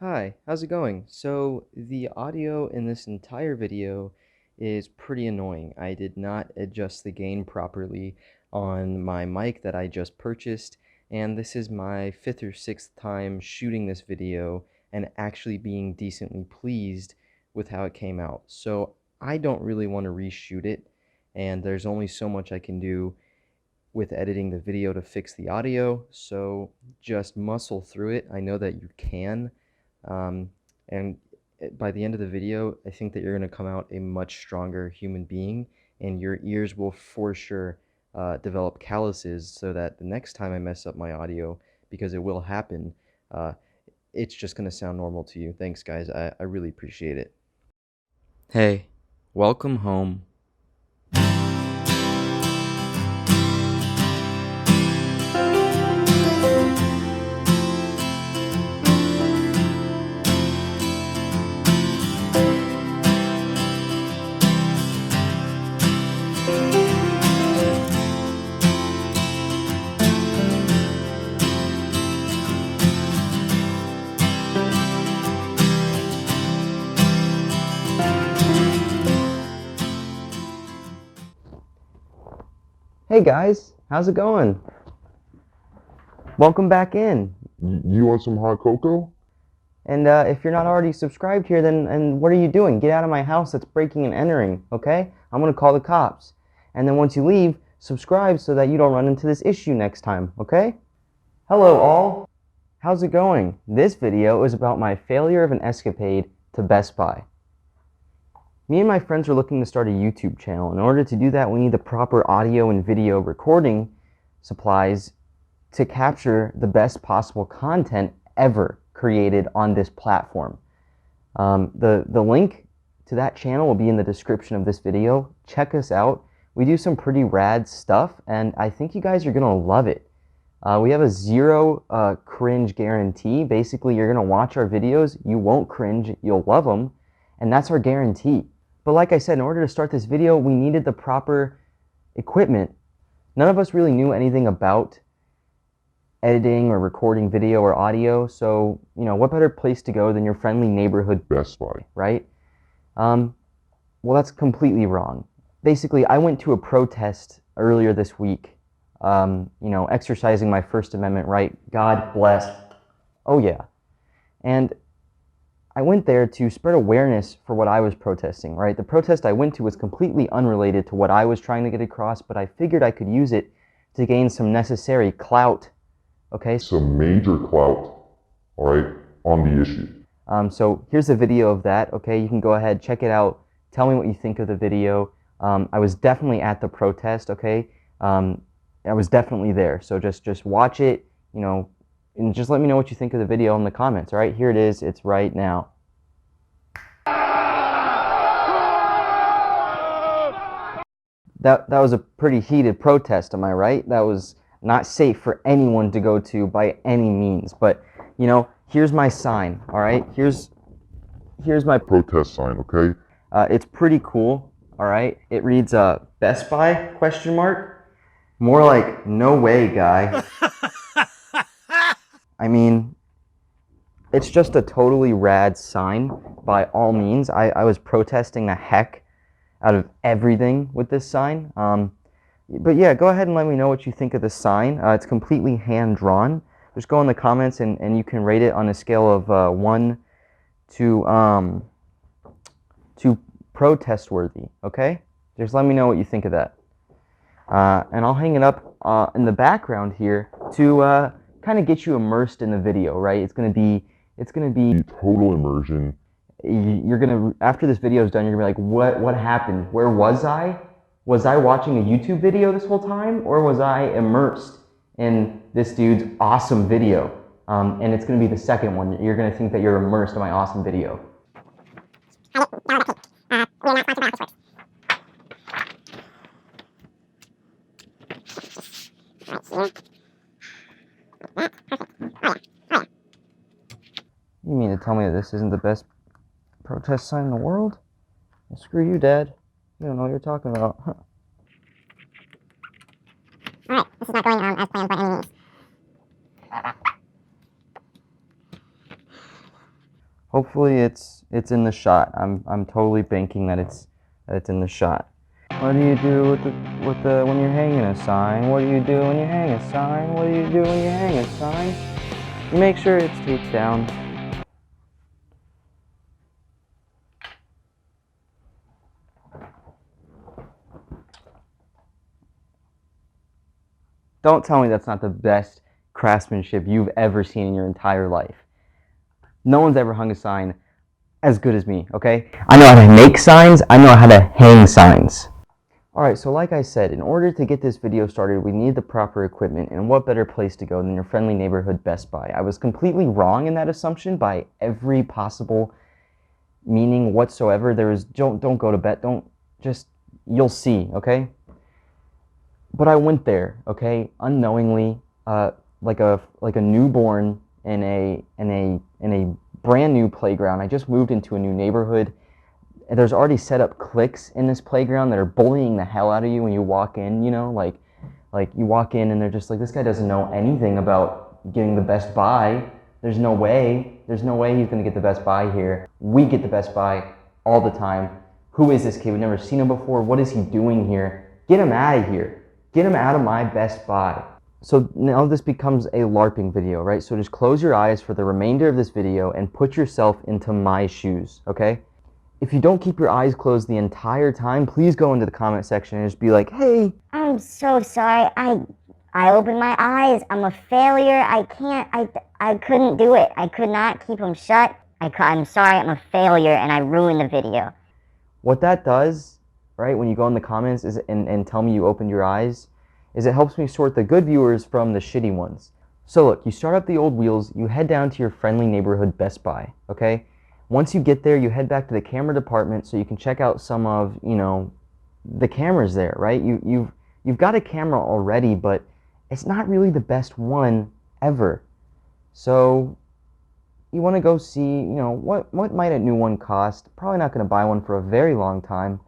Hi, how's it going? So the audio in this entire video is pretty annoying. I did not adjust the gain properly on my mic that I just purchased, and this is my fifth or sixth time shooting this video and actually being decently pleased with how it came out. So I don't really want to reshoot it, and there's only so much I can do with editing the video to fix the audio, so just muscle through it. I know that you can. Um, and by the end of the video, I think that you're going to come out a much stronger human being, and your ears will for sure develop calluses so that the next time I mess up my audio, because it will happen, uh, it's just going to sound normal to you. Thanks, guys. I really appreciate it. Hey, welcome home. Hey guys, how's it going? Welcome back in. You want some hot cocoa? And if you're not already subscribed here, then and what are you doing? Get out of my house. That's breaking and entering, okay? I'm going to call the cops. And then once you leave, subscribe so that you don't run into this issue next time, okay? Hello all. How's it going? This video is about my failure of an escapade to Best Buy. Me and my friends are looking to start a YouTube channel. In order to do that, we need the proper audio and video recording supplies to capture the best possible content ever created on this platform. The link to that channel will be in the description of this video. Check us out. We do some pretty rad stuff, and I think you guys are going to love it. We have a zero cringe guarantee. Basically, you're going to watch our videos, you won't cringe, you'll love them, and that's our guarantee. But like I said, in order to start this video, we needed the proper equipment. None of us really knew anything about editing or recording video or audio, so, what better place to go than your friendly neighborhood Best Buy. right? Well, that's completely wrong. Basically, I went to a protest earlier this week, exercising my First Amendment right. God bless. Oh, yeah. And I went there to spread awareness for what I was protesting, right? The protest I went to was completely unrelated to what I was trying to get across, but I figured I could use it to gain some necessary clout, okay? Some major clout, all right, on the issue. So here's a video of that, okay? You can go ahead, check it out. Tell me what you think of the video. I was definitely at the protest, okay? I was definitely there. So just watch it, and just let me know what you think of the video in the comments, all right? Here it is. It's right now. That was a pretty heated protest, am I right? That was not safe for anyone to go to by any means. But, here's my sign, all right? Here's my Protest sign, okay? it's pretty cool, all right? It reads Best Buy question mark. More like no way, guy. I mean, it's just a totally rad sign by all means. I was protesting the heck out of everything with this sign. But yeah, go ahead and let me know what you think of the sign. It's completely hand drawn. Just go in the comments and you can rate it on a scale of 1 to protest worthy, okay? Just let me know what you think of that. And I'll hang it up in the background here to kind of get you immersed in the video, right? It's gonna be Total immersion. you're gonna, after this video is done, you're gonna be like, what happened? Where was I? Was I watching a YouTube video this whole time, or was I immersed in this dude's awesome video? And it's gonna be the second one. You're gonna think that you're immersed in my awesome video. You mean to tell me that this isn't the best protest sign in the world? Well, screw you, Dad. You don't know what you're talking about. Huh. Alright, this is not going as planned by any means. Hopefully it's in the shot. I'm totally banking that it's in the shot. What do you do with the when you're hanging a sign? What do you do when you hang a sign? What do you do when you hang a sign? You make sure it's taped down. Don't tell me that's not the best craftsmanship you've ever seen in your entire life. No one's ever hung a sign as good as me, okay? I know how to make signs, I know how to hang signs. Alright, so like I said, in order to get this video started, we need the proper equipment, and what better place to go than your friendly neighborhood Best Buy? I was completely wrong in that assumption by every possible meaning whatsoever. There is, don't go to bed, don't, just, you'll see, okay? But I went there, okay, unknowingly, like a newborn in a brand new playground. I just moved into a new neighborhood. There's already set up cliques in this playground that are bullying the hell out of you when you walk in, you know, like you walk in and they're just like, this guy doesn't know anything about getting the Best Buy. There's no way he's gonna get the Best Buy here. We get the Best Buy all the time. Who is this kid? We've never seen him before. What is he doing here? Get him out of here. Get him out of my Best Buy. So now this becomes a LARPing video, right? So just close your eyes for the remainder of this video and put yourself into my shoes, okay? If you don't keep your eyes closed the entire time, please go into the comment section and just be like, hey. I'm so sorry. I opened my eyes. I'm a failure. I couldn't do it. I could not keep them shut. I'm sorry. I'm a failure and I ruined the video. What that does, right, when you go in the comments and tell me you opened your eyes, is it helps me sort the good viewers from the shitty ones. So look, you start up the old wheels, you head down to your friendly neighborhood Best Buy, okay? Once you get there, you head back to the camera department so you can check out some of, you know, the cameras there, right? You've got a camera already, but it's not really the best one ever. So you want to go see, you know, what might a new one cost? Probably not going to buy one for a very long time.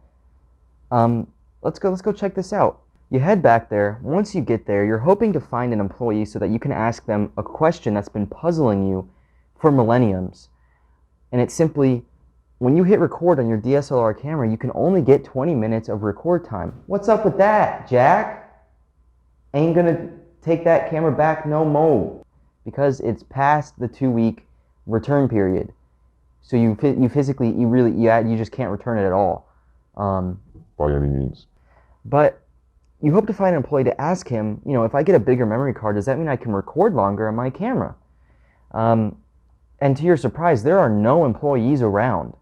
Let's go check this out. You head back there. Once you get there, you're hoping to find an employee so that you can ask them a question that's been puzzling you for millenniums. And it's simply, when you hit record on your DSLR camera, you can only get 20 minutes of record time. What's up with that, Jack? Ain't gonna take that camera back no more. Because it's past the 2-week return period. So you just can't return it at all. By any means. But you hope to find an employee to ask him, you know, if I get a bigger memory card, does that mean I can record longer on my camera? And to your surprise, there are no employees around.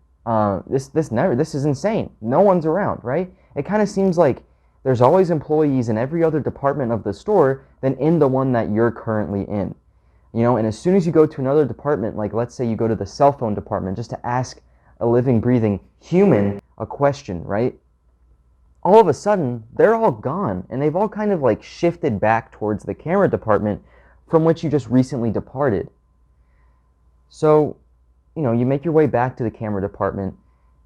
This is insane. No one's around, right? It kind of seems like there's always employees in every other department of the store than in the one that you're currently in. You know, and as soon as you go to another department, like let's say you go to the cell phone department just to ask a living, breathing human a question, right? All of a sudden, they're all gone, and they've all kind of like shifted back towards the camera department from which you just recently departed. So, you know, you make your way back to the camera department,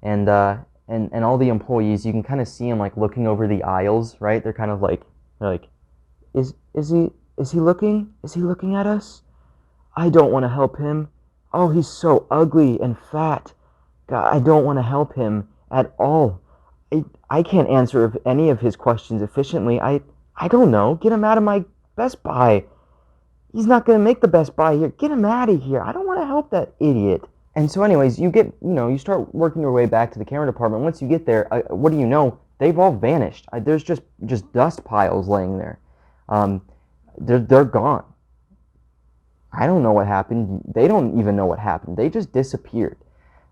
and all the employees, you can kind of see them like looking over the aisles, right? They're kind of like, is he looking? Is he looking at us? I don't want to help him. Oh, he's so ugly and fat. God, I don't want to help him at all. I can't answer any of his questions efficiently. I don't know. Get him out of my Best Buy. He's not going to make the Best Buy here. Get him out of here. I don't want to help that idiot. And so anyways, you start working your way back to the camera department. Once you get there, what do you know? They've all vanished. There's just dust piles laying there. They're gone. I don't know what happened. They don't even know what happened. They just disappeared.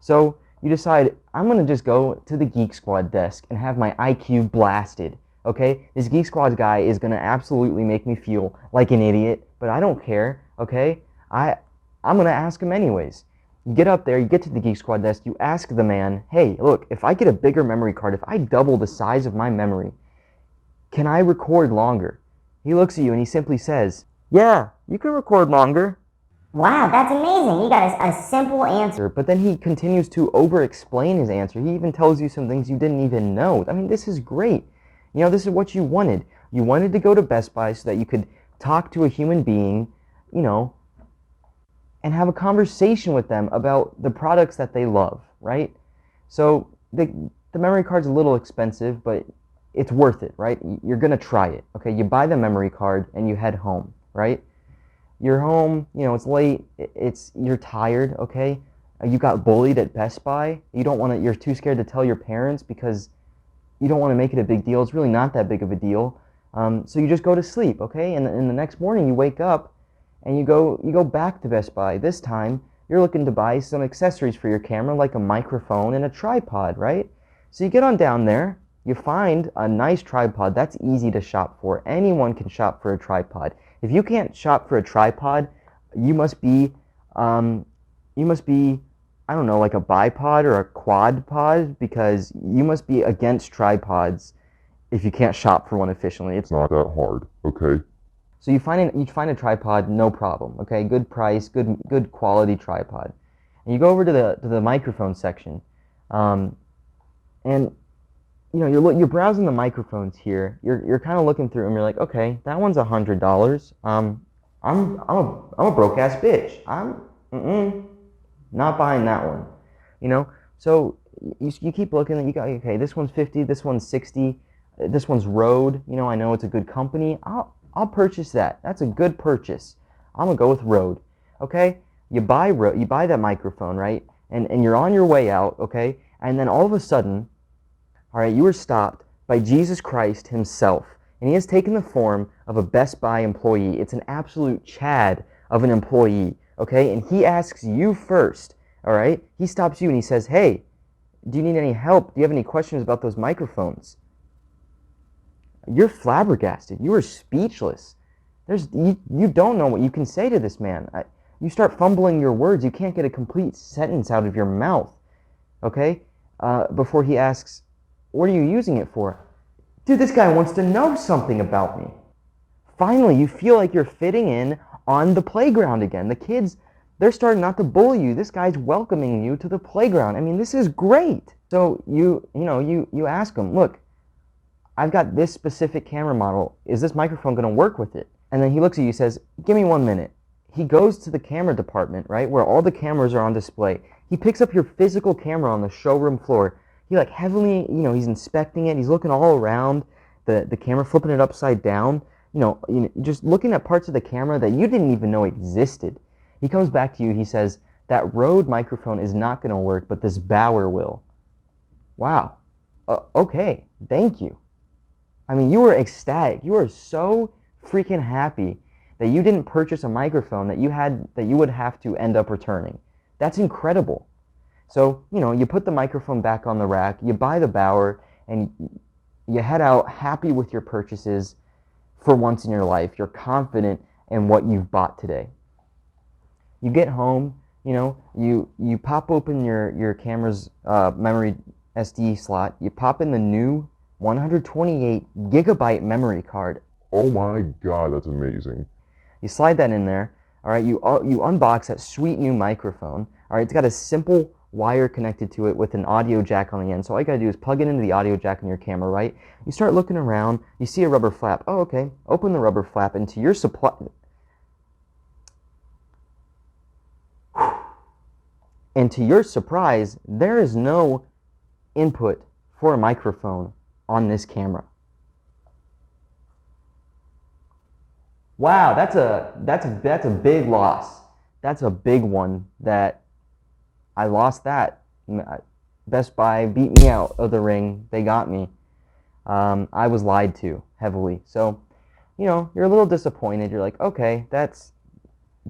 So you decide, I'm going to just go to the Geek Squad desk and have my IQ blasted, okay? This Geek Squad guy is going to absolutely make me feel like an idiot, but I don't care, okay? I'm going to ask him anyways. You get up there, you get to the Geek Squad desk, you ask the man, hey, look, if I get a bigger memory card, if I double the size of my memory, can I record longer? He looks at you and he simply says, yeah, you can record longer. Wow, that's amazing. You got a simple answer. But then he continues to over-explain his answer. He even tells you some things you didn't even know. I mean, this is great. You know, this is what you wanted. You wanted to go to Best Buy so that you could talk to a human being, you know, and have a conversation with them about the products that they love, right? So the memory card's a little expensive, but it's worth it, right? You're gonna try it, okay? You buy the memory card and you head home, right? You're home, it's late, you're tired, okay? You got bullied at Best Buy. You're too scared to tell your parents because you don't want to make it a big deal. It's really not that big of a deal. So you just go to sleep, okay? And in the next morning you wake up and you go back to Best Buy. This time you're looking to buy some accessories for your camera, like a microphone and a tripod, right? So you get on down there, you find a nice tripod. That's easy to shop for. Anyone can shop for a tripod. If you can't shop for a tripod, you must be, I don't know, like a bipod or a quad pod, because you must be against tripods if you can't shop for one efficiently. It's not that hard, okay? So you find a tripod, no problem. Okay, good price, good quality tripod, and you go over to the microphone section, and you're browsing the microphones here. You're kind of looking through them. You're like, okay, that one's $100. I'm a broke ass bitch. I'm not buying that one. So you keep looking and you go, okay, this one's 50, this one's 60, this one's Rode. I know it's a good company. I'll purchase that. That's a good purchase. I'm gonna go with Rode. Okay? You buy that microphone, right? And you're on your way out, okay? And then all of a sudden, all right, you were stopped by Jesus Christ himself. And he has taken the form of a Best Buy employee. It's an absolute Chad of an employee, okay? And he asks you first, all right? He stops you and he says, hey, do you need any help? Do you have any questions about those microphones? You're flabbergasted. You are speechless. You don't know what you can say to this man. You start fumbling your words. You can't get a complete sentence out of your mouth, okay? Before he asks, what are you using it for? Dude, this guy wants to know something about me. Finally, you feel like you're fitting in on the playground again. The kids, they're starting not to bully you. This guy's welcoming you to the playground. I mean, this is great. So you ask him, look, I've got this specific camera model. Is this microphone going to work with it? And then he looks at you and says, give me 1 minute. He goes to the camera department, right, where all the cameras are on display. He picks up your physical camera on the showroom floor. He heavily, he's inspecting it. He's looking all around the camera, flipping it upside down. Just looking at parts of the camera that you didn't even know existed. He comes back to you. He says, that Rode microphone is not going to work, but this Bauer will. Wow. Okay. Thank you. I mean, you were ecstatic. You were so freaking happy that you didn't purchase a microphone that you would have to end up returning. That's incredible. So, you put the microphone back on the rack, you buy the Bauer, and you head out happy with your purchases for once in your life. You're confident in what you've bought today. You get home, you pop open your camera's memory SD slot, you pop in the new 128 gigabyte memory card. Oh my God, that's amazing. You slide that in there, all right, you unbox that sweet new microphone, all right, it's got a simple wire connected to it with an audio jack on the end. So all you gotta do is plug it into the audio jack on your camera, right? You start looking around, you see a rubber flap. Oh, okay. Open the rubber flap into your supply. And to your surprise, there is no input for a microphone on this camera. Wow, that's a big loss. That's a big one that I lost that. Best Buy beat me out of the ring. They got me. I was lied to heavily. So, you're a little disappointed. You're like, okay, that's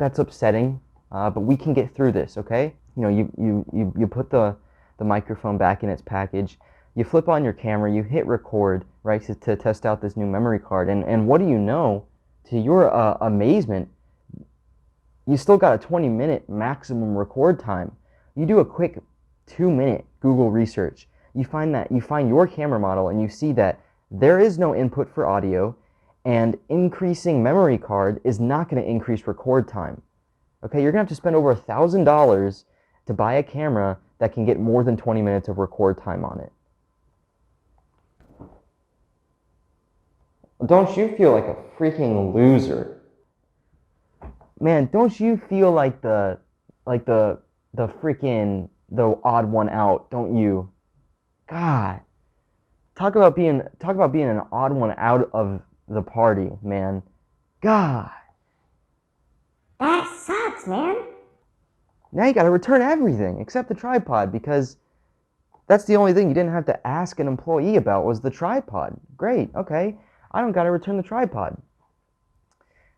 upsetting, but we can get through this, okay? You put the microphone back in its package. You flip on your camera. You hit record, right, to test out this new memory card. And what do you know? To your amazement, you still got a 20-minute maximum record time. You do a quick 2-minute Google research. You find your camera model and you see that there is no input for audio, and increasing memory card is not going to increase record time. Okay, you're going to have to spend over $1,000 to buy a camera that can get more than 20 minutes of record time on it. Don't you feel like a freaking loser? man, don't you feel like like the freaking the odd one out, don't you? God, talk about being an odd one out of the party, man. God, That sucks, man. now you got to return everything except the tripod because that's the only thing you didn't have to ask an employee about was the tripod. Great, okay. I don't got to return the tripod.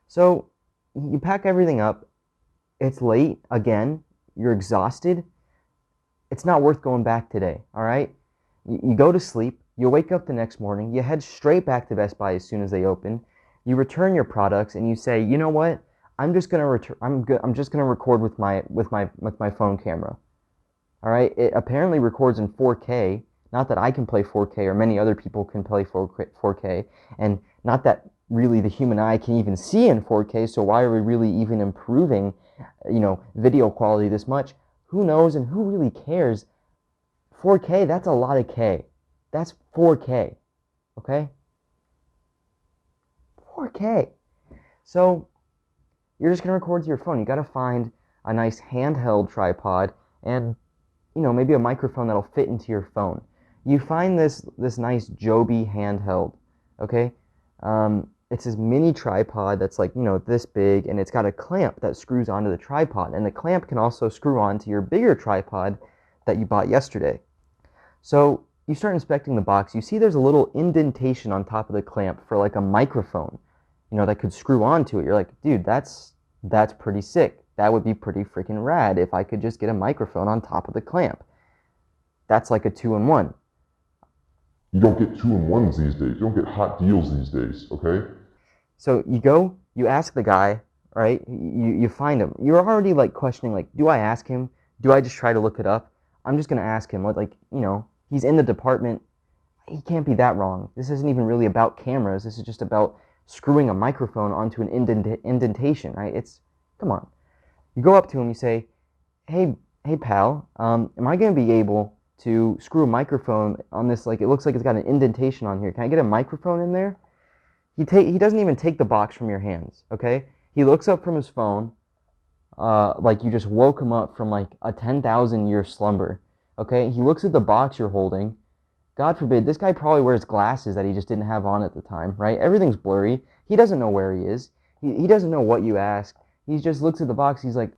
So you pack everything up. It's late again. You're exhausted. It's not worth going back today, all right? You go to sleep. You wake up the next morning. You head straight back to Best Buy as soon as they open. You return your products and you say, you know what? I'm just gonna return. I'm just gonna record with my phone camera. All right. It apparently records in 4K. Not that I can play 4K or many other people can play 4K, and not that really the human eye can even see in 4K. So why are we really even improving, video quality this much? Who knows and who really cares? 4K, that's a lot of K. That's 4K. Okay? 4K. So you're just gonna record to your phone. You gotta find a nice handheld tripod and maybe a microphone that'll fit into your phone. You find this nice Joby handheld, okay? It's this mini tripod that's like, this big, and it's got a clamp that screws onto the tripod, and the clamp can also screw onto your bigger tripod that you bought yesterday. So you start inspecting the box. You see there's a little indentation on top of the clamp for like a microphone, that could screw onto it. You're like, dude, that's pretty sick. That would be pretty freaking rad if I could just get a microphone on top of the clamp. That's like a 2-in-1. You don't get 2-in-1s these days. You don't get hot deals these days, okay? So you go, you ask the guy, right? You find him. You're already like questioning, like, do I ask him? Do I just try to look it up? I'm just gonna ask him. He's in the department. He can't be that wrong. This isn't even really about cameras. This is just about screwing a microphone onto an indentation, right? Come on. You go up to him, you say, hey pal, am I going to be able to screw a microphone on this, like, it looks like it's got an indentation on here. Can I get a microphone in there? He doesn't even take the box from your hands, okay? He looks up from his phone, like you just woke him up from like a 10,000-year slumber, okay? He looks at the box you're holding. God forbid, this guy probably wears glasses that he just didn't have on at the time, right? Everything's blurry. He doesn't know where he is. He doesn't know what you asked. He just looks at the box. He's like,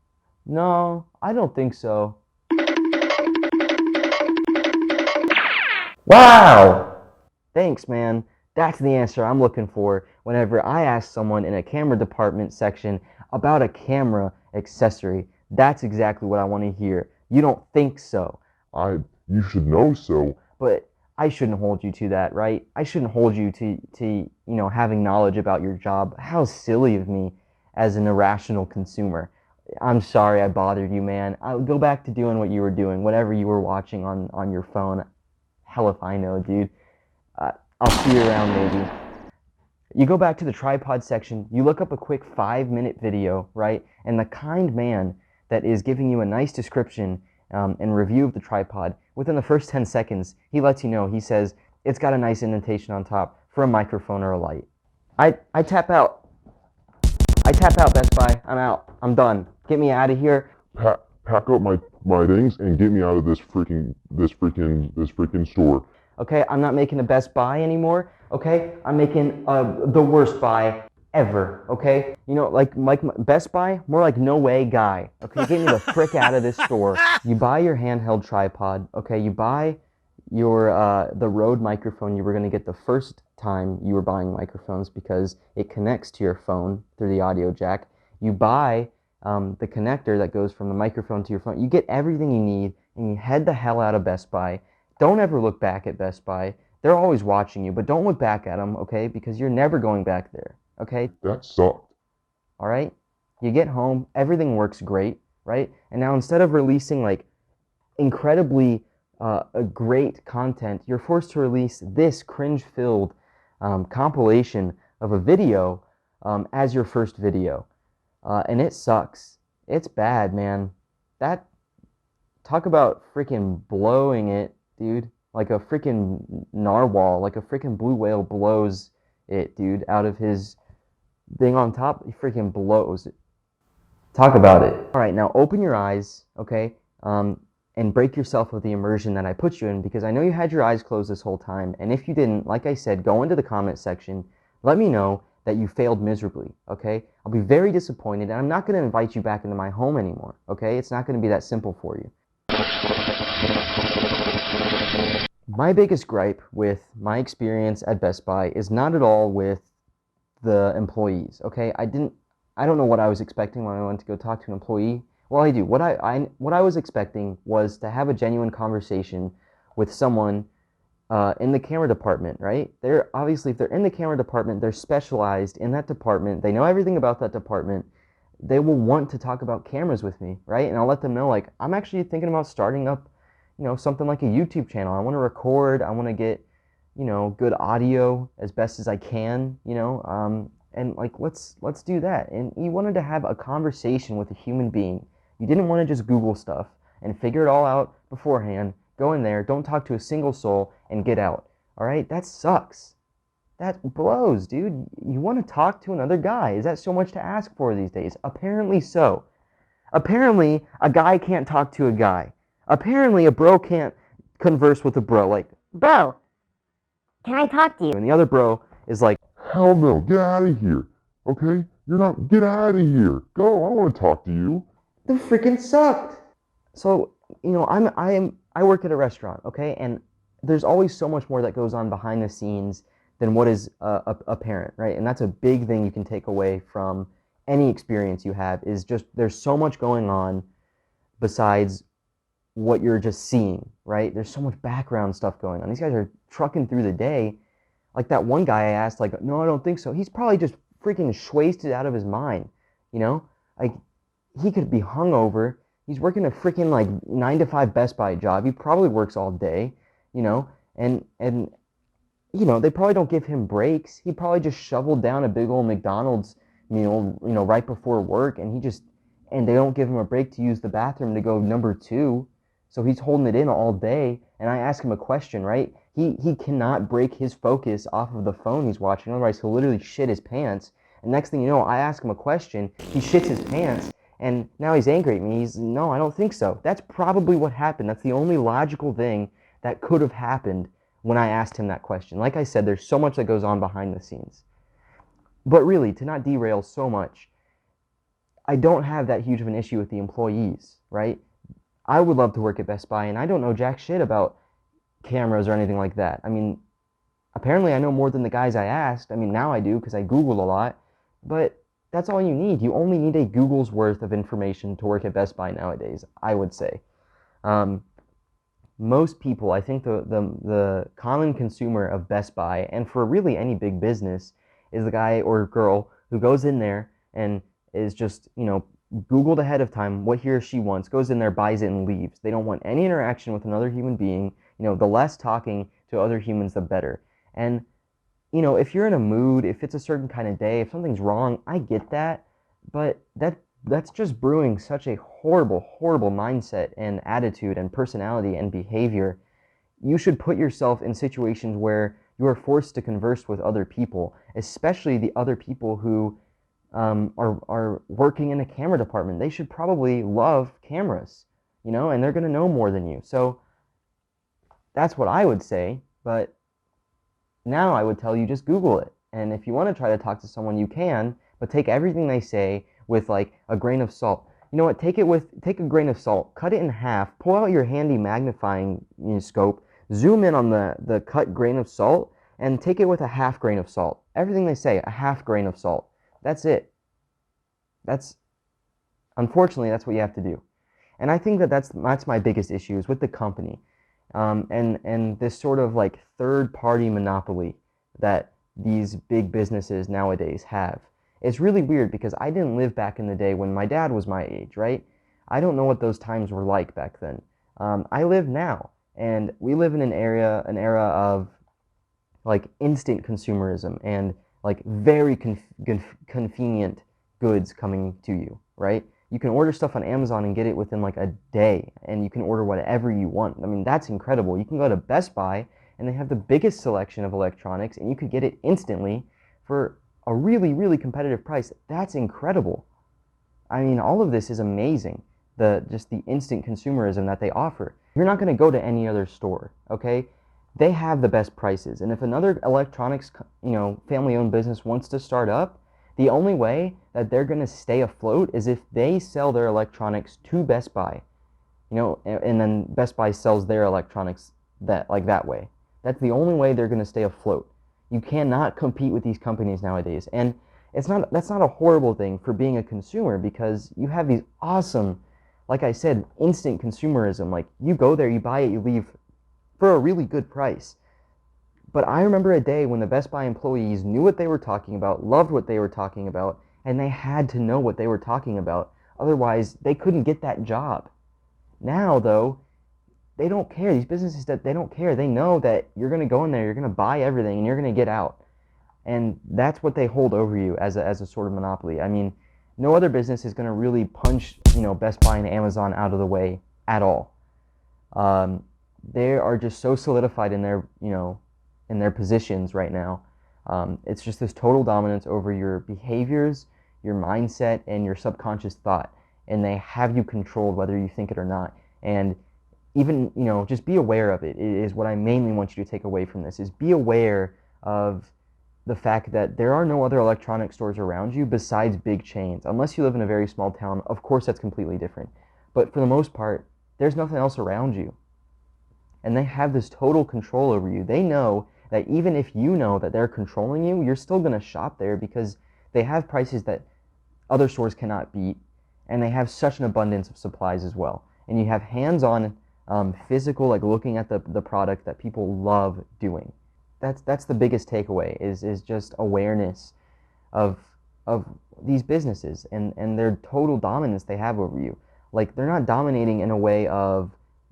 no, I don't think so. Wow! Thanks, man. That's the answer I'm looking for whenever I ask someone in a camera department section about a camera accessory. That's exactly what I want to hear. You don't think so. You should know so. But I shouldn't hold you to that, right? I shouldn't hold you to having knowledge about your job. How silly of me as an irrational consumer. I'm sorry I bothered you, man. I'll go back to doing what you were doing, whatever you were watching on your phone. Hell if I know, dude. I'll see you around, maybe. You go back to the tripod section, you look up a quick 5-minute video, right? And the kind man that is giving you a nice description and review of the tripod, within the first 10 seconds, he lets you know, he says, it's got a nice indentation on top for a microphone or a light. I tap out. I tap out, Best Buy. I'm out. I'm done. Get me out of here. Pack up my things and get me out of this freaking store. Okay, I'm not making a Best Buy anymore. Okay, I'm making the worst buy ever. Okay, like Best Buy, more like no way guy. Okay, get me the frick out of this store. You buy your handheld tripod. Okay, you buy your the Rode microphone you were gonna get the first time you were buying microphones because it connects to your phone through the audio jack. You buy the connector that goes from the microphone to your phone. You get everything you need and you head the hell out of Best Buy. Don't ever look back at Best Buy. They're always watching you, but don't look back at them, okay? Because you're never going back there, okay? That sucked. All right? You get home, everything works great, right? And now instead of releasing like incredibly great content, you're forced to release this cringe-filled compilation of a video as your first video. And it sucks. It's bad, man. Talk about freaking blowing it, dude. Like a freaking narwhal, like a freaking blue whale blows it, dude, out of his thing on top. He freaking blows it. Talk about it. All right, now open your eyes, okay, and break yourself of the immersion that I put you in, because I know you had your eyes closed this whole time, and if you didn't, like I said, go into the comment section, let me know that you failed miserably, okay? I'll be very disappointed, and I'm not going to invite you back into my home anymore, okay? It's not going to be that simple for you. My biggest gripe with my experience at Best Buy is not at all with the employees, okay? I don't know what I was expecting when I went to go talk to an employee. Well, I do. What I was expecting was to have a genuine conversation with someone in the camera department, right? They're obviously, if they're in the camera department, they're specialized in that department. They know everything about that department. They will want to talk about cameras with me, right? And I'll let them know, like, I'm actually thinking about starting up, something like a YouTube channel. I want to record. I want to get, good audio as best as I can, and like let's do that. And you wanted to have a conversation with a human being. You didn't want to just Google stuff and figure it all out beforehand. Go in there, don't talk to a single soul, and get out. All right, that sucks. That blows, dude. You want to talk to another guy. Is that so much to ask for these days? Apparently so. Apparently a guy can't talk to a guy. Apparently a bro can't converse with a bro. Like, Bro, can I talk to you? and the other bro is like, Hell no, get out of here. Okay? You're not, get out of here. Go, I want to talk to you. the freaking sucked. So, I work at a restaurant, okay? And there's always so much more that goes on behind the scenes than what is apparent, right? And that's a big thing you can take away from any experience you have, is just there's so much going on besides what you're just seeing, right? There's so much background stuff going on. These guys are trucking through the day. Like that one guy I asked, like, no, I don't think so. He's probably just freaking wasted out of his mind, Like, he could be hungover. He's working a freaking like 9 to 5 Best Buy job. He probably works all day, and they probably don't give him breaks. He probably just shoveled down a big old McDonald's meal, right before work, and they don't give him a break to use the bathroom to go number 2. So he's holding it in all day. And I ask him a question, right? He cannot break his focus off of the phone he's watching, otherwise he'll literally shit his pants. And next thing you know, I ask him a question, he shits his pants, and now he's angry at me. No, I don't think so. That's probably what happened. That's the only logical thing that could have happened when I asked him that question. Like I said, there's so much that goes on behind the scenes. But really, to not derail so much, I don't have that huge of an issue with the employees, right? I would love to work at Best Buy, and I don't know jack shit about cameras or anything like that. I mean, apparently I know more than the guys I asked. I mean, now I do because I Googled a lot, but that's all you need. You only need a Google's worth of information to work at Best Buy nowadays, I would say. Most people, I think the common consumer of Best Buy, and for really any big business, is the guy or girl who goes in there and is just, Googled ahead of time what he or she wants, goes in there, buys it, and leaves. They don't want any interaction with another human being. The less talking to other humans, the better. And, if you're in a mood, if it's a certain kind of day, if something's wrong, I get that. But that's just brewing such a horrible, horrible mindset and attitude and personality and behavior. You should put yourself in situations where you are forced to converse with other people, especially the other people who are working in a camera department. They should probably love cameras, and they're going to know more than you. So that's what I would say. But now I would tell you just Google it. And if you want to try to talk to someone, you can, but take everything they say with like a grain of salt. You know what? Take a grain of salt, cut it in half, pull out your handy magnifying scope, zoom in on the cut grain of salt, and take it with a half grain of salt. Everything they say, a half grain of salt. That's it. Unfortunately, that's what you have to do. And I think that's my biggest issue is with the company, and this sort of like third-party monopoly that these big businesses nowadays have. It's really weird because I didn't live back in the day when my dad was my age, right? I don't know what those times were like back then. I live now, and we live in an era of like instant consumerism and like very convenient goods coming to you, right? You can order stuff on Amazon and get it within like a day, and you can order whatever you want. I mean, that's incredible. You can go to Best Buy and they have the biggest selection of electronics, and you could get it instantly for a really, really competitive price. That's incredible. I mean, all of this is amazing. Just the instant consumerism that they offer. You're not going to go to any other store, okay? They have the best prices. And if another electronics, family-owned business wants to start up, the only way that they're going to stay afloat is if they sell their electronics to Best Buy, and then Best Buy sells their electronics that way. That's the only way they're going to stay afloat. You cannot compete with these companies nowadays. And that's not a horrible thing for being a consumer, because you have these awesome, like I said, instant consumerism. Like, you go there, you buy it, you leave for a really good price. But I remember a day when the Best Buy employees knew what they were talking about, loved what they were talking about, and they had to know what they were talking about. Otherwise, they couldn't get that job. Now, though, they don't care. These businesses, they don't care. They know that you're going to go in there, you're going to buy everything, and you're going to get out. And that's what they hold over you as a sort of monopoly. I mean, no other business is going to really punch, Best Buy and Amazon out of the way at all. They are just so solidified in their positions right now. It's just this total dominance over your behaviors, your mindset, and your subconscious thought. And they have you controlled whether you think it or not. And even, just be aware of it is what I mainly want you to take away from this, is be aware of the fact that there are no other electronic stores around you besides big chains. Unless you live in a very small town, of course that's completely different. But for the most part, there's nothing else around you. And they have this total control over you. They know that even if you know that they're controlling you, you're still going to shop there because they have prices that other stores cannot beat, and they have such an abundance of supplies as well. And you have hands-on, physical, like looking at the product that people love doing. That's the biggest takeaway is just awareness of these businesses and their total dominance they have over you. Like, they're not dominating in a way of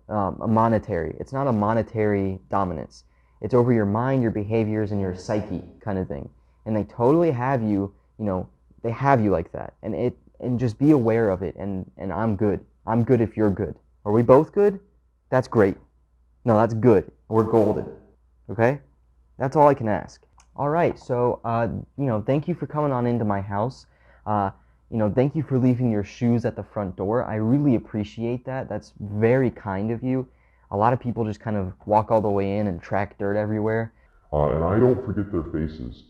a monetary. It's not a monetary dominance. It's over your mind, your behaviors, and your psyche kind of thing. And they totally have you, they have you like that. And just be aware of it. And I'm good. I'm good if you're good. Are we both good? That's great. No, that's good. We're golden. Okay? That's all I can ask. All right, so, thank you for coming on into my house. Thank you for leaving your shoes at the front door. I really appreciate that. That's very kind of you. A lot of people just kind of walk all the way in and track dirt everywhere. And I don't forget their faces.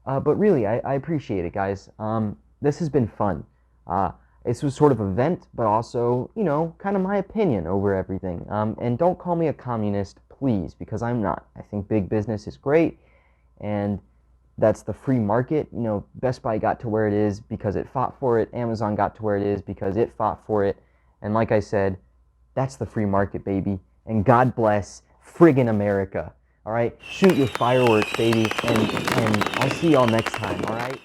But really, I appreciate it, guys. This has been fun. This was sort of a vent, but also, kind of my opinion over everything. And don't call me a communist, please, because I'm not. I think big business is great, and that's the free market. Best Buy got to where it is because it fought for it. Amazon got to where it is because it fought for it. And like I said, that's the free market, baby. And God bless friggin' America. All right? Shoot your fireworks, baby. And I'll see y'all next time, all right?